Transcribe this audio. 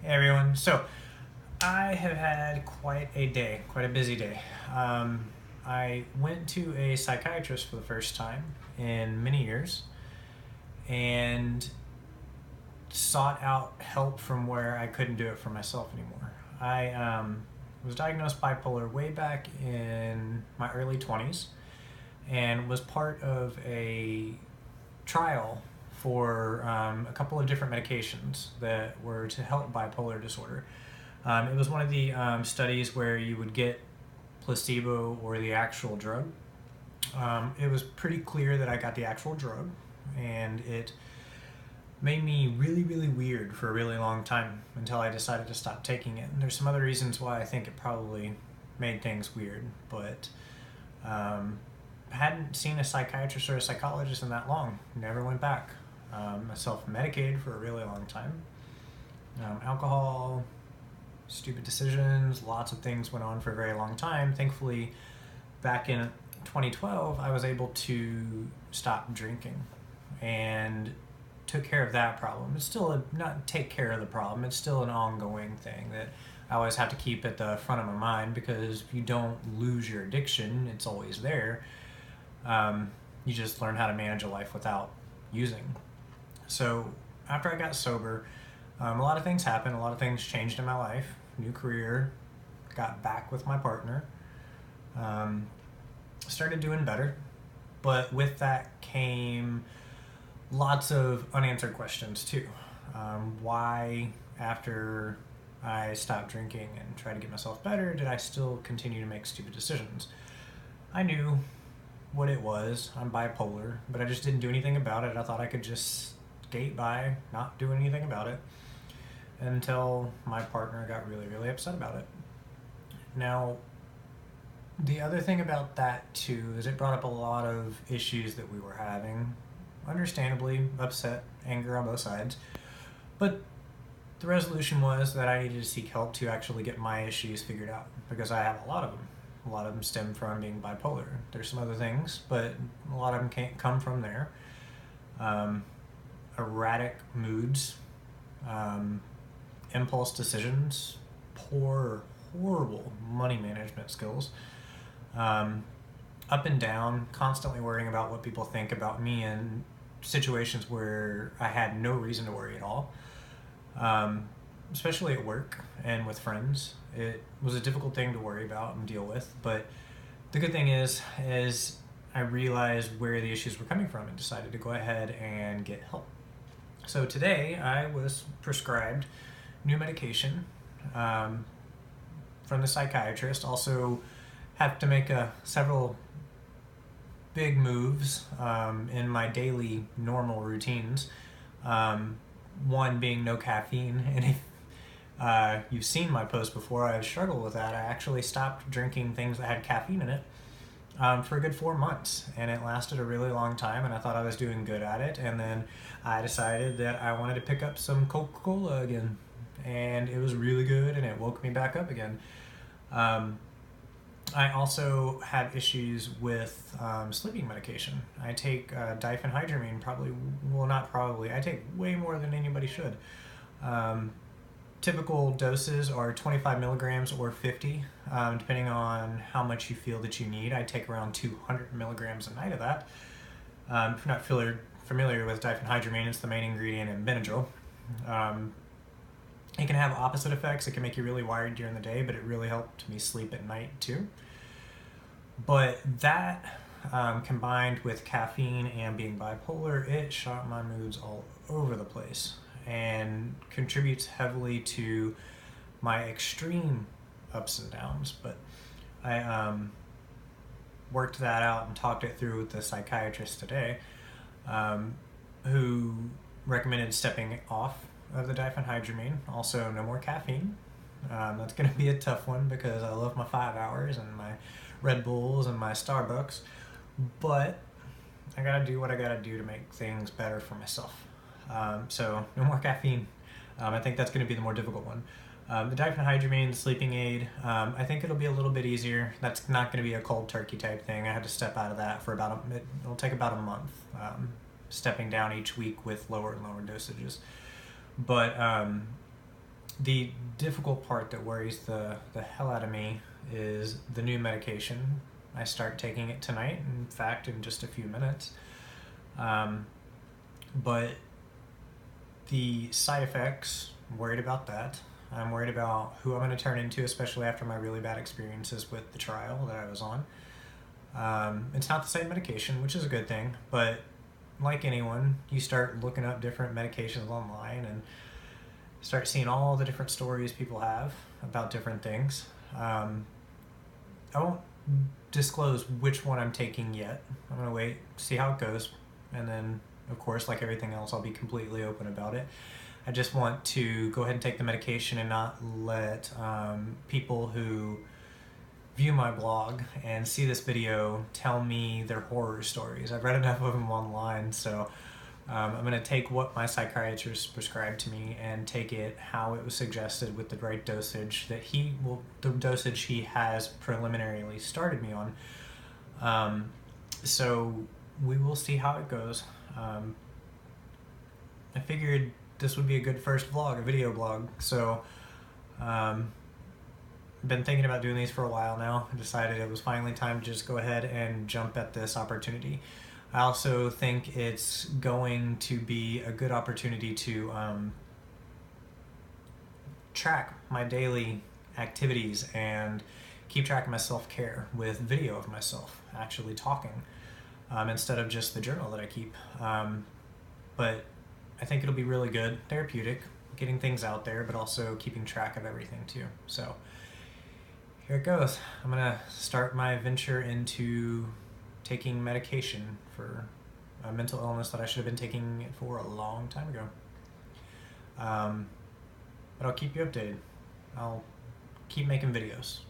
Hey everyone. So, I have had quite a day, quite a busy day. I went to a psychiatrist for the first time in many years and sought out help from where I couldn't do it for myself anymore. I was diagnosed bipolar way back in my early 20s and was part of a trial for a couple of different medications that were to help bipolar disorder. It was one of the studies where you would get placebo or the actual drug. It was pretty clear that I got the actual drug, and it made me really, really weird for a really long time until I decided to stop taking it. And there's some other reasons why I think it probably made things weird, but I hadn't seen a psychiatrist or a psychologist in that long. Never went back. I self-medicated for a really long time. Alcohol, stupid decisions, lots of things went on for a very long time. Thankfully, back in 2012, I was able to stop drinking and took care of that problem. It's still not take care of the problem. It's still an ongoing thing that I always have to keep at the front of my mind, because if you don't lose your addiction, it's always there. You just learn how to manage a life without using. So after I got sober, a lot of things happened. A lot of things changed in my life. New career, got back with my partner, started doing better. But with that came lots of unanswered questions too. Why, after I stopped drinking and tried to get myself better, did I still continue to make stupid decisions? I knew what it was. I'm bipolar, but I just didn't do anything about it. I thought I could just skate by, not do anything about it, until my partner got really, really upset about it. Now, the other thing about that too is it brought up a lot of issues that we were having. Understandably, upset, anger on both sides. But the resolution was that I needed to seek help to actually get my issues figured out, because I have a lot of them. A lot of them stem from being bipolar. There's some other things, but a lot of them can't come from there. Erratic moods, impulse decisions, poor, horrible money management skills, up and down, constantly worrying about what people think about me in situations where I had no reason to worry at all, especially at work and with friends. It was a difficult thing to worry about and deal with, but the good thing is I realized where the issues were coming from and decided to go ahead and get help. So today I was prescribed new medication from the psychiatrist. Also have to make several big moves in my daily normal routines. One being no caffeine. And if you've seen my post before, I've struggled with that. I actually stopped drinking things that had caffeine in it for a good 4 months, and it lasted a really long time, and I thought I was doing good at it. And then I decided that I wanted to pick up some Coca-Cola again, and it was really good, and it woke me back up again. I also have issues with sleeping medication. I take diphenhydramine, I take way more than anybody should. Typical doses are 25 milligrams or 50, depending on how much you feel that you need. I take around 200 milligrams a night of that. If you're not familiar with diphenhydramine, it's the main ingredient in Benadryl. It can have opposite effects. It can make you really wired during the day, but it really helped me sleep at night too. But that, combined with caffeine and being bipolar, it shot my moods all over the place and contributes heavily to my extreme ups and downs. But I worked that out and talked it through with the psychiatrist today, who recommended stepping off of the diphenhydramine. Also, no more caffeine. That's going to be a tough one, because I love my 5 hours and my Red Bulls and my Starbucks, but I gotta do what I gotta do to make things better for myself. So no more caffeine. I think that's going to be the more difficult one. The diphenhydramine, the sleeping aid, I think it'll be a little bit easier. That's not going to be a cold turkey type thing. I had to step out of that for it'll take about a month, stepping down each week with lower and lower dosages. But The difficult part that worries the hell out of me is the new medication. I start taking it tonight, in fact, in just a few minutes. But the side effects, I'm worried about that. I'm worried about who I'm going to turn into, especially after my really bad experiences with the trial that I was on. It's not the same medication, which is a good thing, but like anyone, you start looking up different medications online and start seeing all the different stories people have about different things. I won't disclose which one I'm taking yet. I'm going to wait, see how it goes, and then, of course, like everything else, I'll be completely open about it. I just want to go ahead and take the medication and not let people who view my blog and see this video tell me their horror stories. I've read enough of them online, so I'm going to take what my psychiatrist prescribed to me and take it how it was suggested with the right dosage that the dosage he has preliminarily started me on. So we will see how it goes. I figured this would be a good first vlog, a video blog. So I've been thinking about doing these for a while now. I decided it was finally time to just go ahead and jump at this opportunity. I also think it's going to be a good opportunity to track my daily activities and keep track of my self-care with video of myself actually talking instead of just the journal that I keep. But I think it'll be really good, therapeutic, getting things out there, but also keeping track of everything too. So here it goes. I'm gonna start my venture into taking medication for a mental illness that I should have been taking it for a long time ago. But I'll keep you updated. I'll keep making videos.